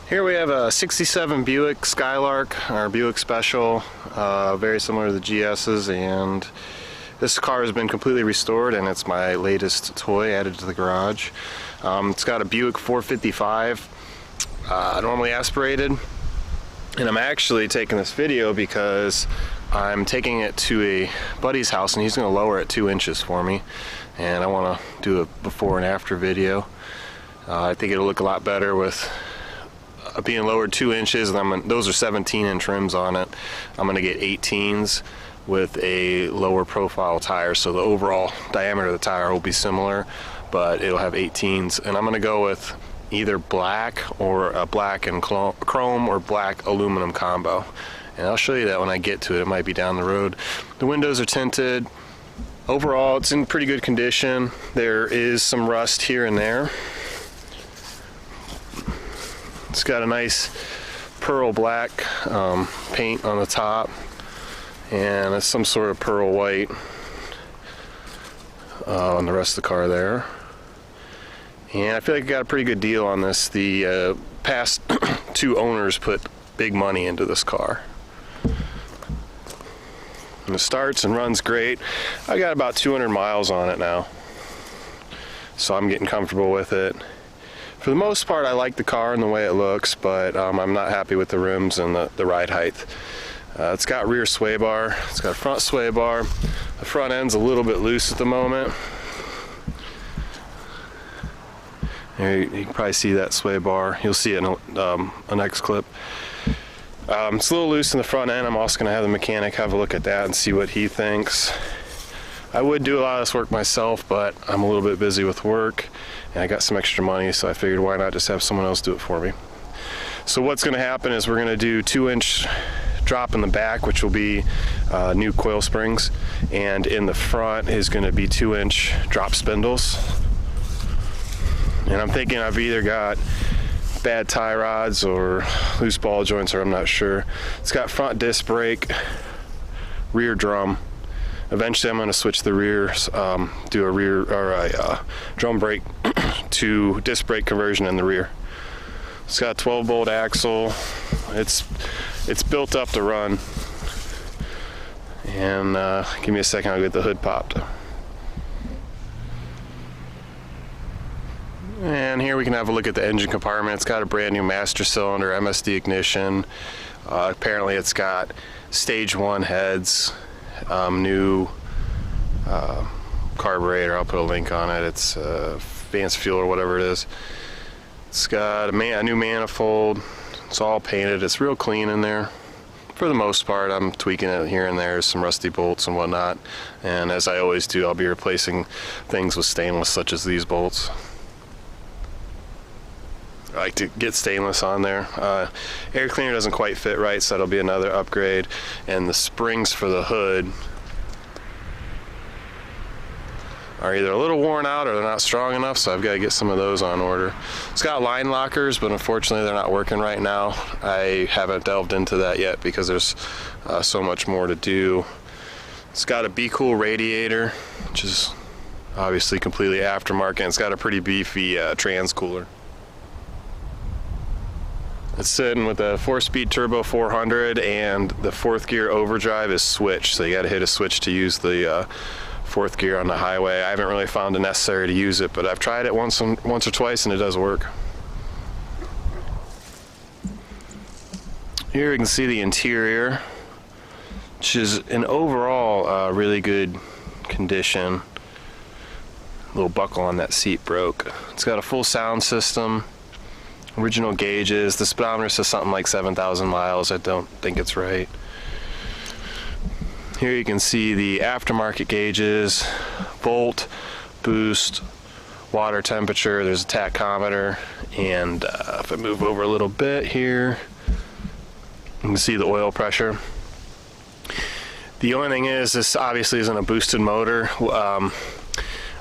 Here we have a 67 Buick Skylark, our Buick Special, very similar to the GS's, and this car has been completely restored and it's my latest toy added to the garage. It's got a Buick 455, normally aspirated, and I'm actually taking this video because I'm taking it to a buddy's house and he's going to lower it 2 inches for me, and I want to do a before and after video. I think it'll look a lot better with being lowered 2 inches, and those are 17-inch rims on it. I'm going to get 18s with a lower profile tire, so the overall diameter of the tire will be similar, but it'll have 18s. And I'm going to go with either black or a black and chrome or black aluminum combo. And I'll show you that when I get to it. It might be down the road. The windows are tinted. Overall, it's in pretty good condition. There is some rust here and there. It's got a nice pearl black paint on the top, and it's some sort of pearl white on the rest of the car there. And I feel like I got a pretty good deal on this. The past 2 owners put big money into this car. And it starts and runs great. I got about 200 miles on it now, so I'm getting comfortable with it. For the most part, I like the car and the way it looks, but I'm not happy with the rims and the ride height. It's got rear sway bar, it's got a front sway bar. The front end's a little bit loose at the moment. Here, you can probably see that sway bar. You'll see it in a next clip. It's a little loose in the front end. I'm also going to have the mechanic have a look at that and see what he thinks. I would do a lot of this work myself, but I'm a little bit busy with work and I got some extra money, so I figured why not just have someone else do it for me. So what's going to happen is we're going to do 2-inch drop in the back, which will be new coil springs, and in the front is going to be 2-inch drop spindles. And I'm thinking I've either got bad tie rods or loose ball joints, or I'm not sure. It's got front disc brake, rear drum. Eventually I'm going to switch the rear, do a rear or a drum brake to disc brake conversion in the rear. It's got a 12-bolt axle. It's built up to run. And give me a second, I'll get the hood popped. And here we can have a look at the engine compartment. It's got a brand new master cylinder, MSD ignition. Apparently it's got stage 1 heads, new carburetor. I'll put a link on it. It's advanced fuel or whatever it is. It's got a new manifold. It's all painted. It's real clean in there. For the most part, I'm tweaking it here and there, some rusty bolts and whatnot. And as I always do, I'll be replacing things with stainless, such as these bolts. I like to get stainless on there. Air cleaner doesn't quite fit right, so that'll be another upgrade. And the springs for the hood are either a little worn out or they're not strong enough, so I've got to get some of those on order. It's got line lockers, but unfortunately they're not working right now. I haven't delved into that yet because there's so much more to do. It's got a Be Cool radiator, which is obviously completely aftermarket. It's got a pretty beefy trans cooler. It's sitting with a 4-speed turbo 400, and the 4th gear overdrive is switched, so you got to hit a switch to use the 4th gear on the highway. I haven't really found it necessary to use it, but I've tried it once or twice and it does work. Here you can see the interior, which is in overall really good condition. A little buckle on that seat broke. It's got a full sound system. Original gauges. The speedometer says something like 7,000 miles. I don't think it's right. Here you can see the aftermarket gauges, volt, boost, water temperature. There's a tachometer, and if I move over a little bit here, you can see the oil pressure. The only thing is, this obviously isn't a boosted motor.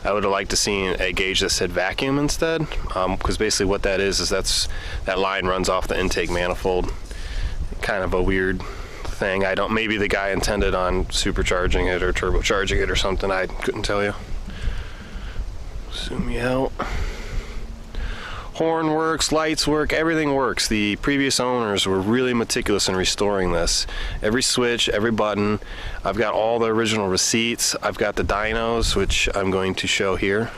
I would have liked to see a gauge that said vacuum instead, because basically what that is that line runs off the intake manifold. Kind of a weird thing. Maybe the guy intended on supercharging it or turbocharging it or something. I couldn't tell you. Zoom you out. Horn works, lights work, everything works. The previous owners were really meticulous in restoring this. Every switch, every button. I've got all the original receipts. I've got the dynos, which I'm going to show here.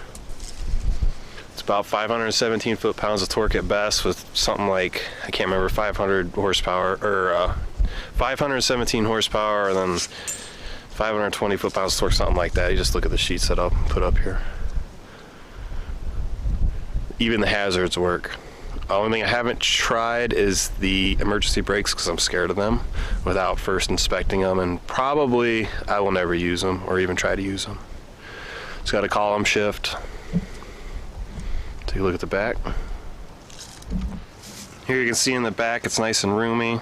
It's about 517 foot-pounds of torque at best with something like, I can't remember, 500 horsepower, or 517 horsepower, and then 520 foot-pounds of torque, something like that. You just look at the sheets that I'll put up here. Even the hazards work. The only thing I haven't tried is the emergency brakes because I'm scared of them without first inspecting them, and probably I will never use them or even try to use them. It's got a column shift. Take a look at the back. Here you can see in the back it's nice and roomy.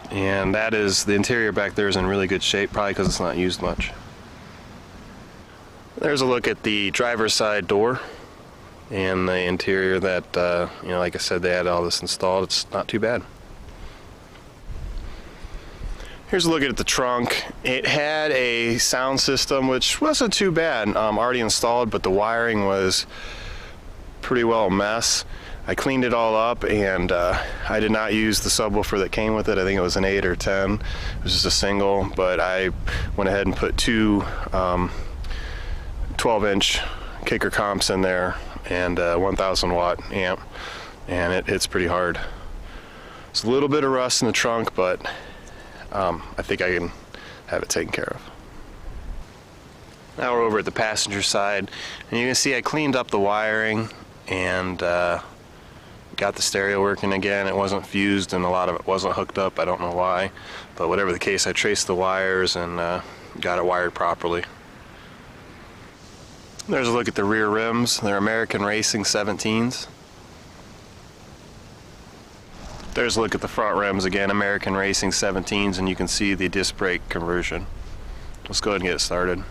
And that is, the interior back there is in really good shape, probably because it's not used much. There's a look at the driver's side door and the interior that, you know, like I said, they had all this installed. It's not too bad. Here's a look at the trunk. It had a sound system, which wasn't too bad, already installed, but the wiring was pretty well a mess. I cleaned it all up, and I did not use the subwoofer that came with it. I think it was an 8 or 10. It was just a single, but I went ahead and put two 12-inch kicker comps in there and 1,000 watt amp, and it hits pretty hard. It's a little bit of rust in the trunk, but I think I can have it taken care of. Now we're over at the passenger side, and you can see I cleaned up the wiring and got the stereo working again. It wasn't fused and a lot of it wasn't hooked up. I don't know why, but whatever the case, I traced the wires and got it wired properly. There's a look at the rear rims. They're American Racing 17s. There's a look at the front rims again, American Racing 17s, and you can see the disc brake conversion. Let's go ahead and get it started.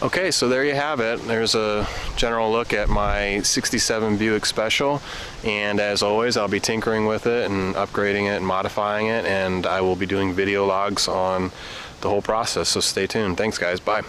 Okay, so there you have it. There's a general look at my 67 Buick Special, and as always I'll be tinkering with it and upgrading it and modifying it, and I will be doing video logs on the whole process, so stay tuned. Thanks guys, bye.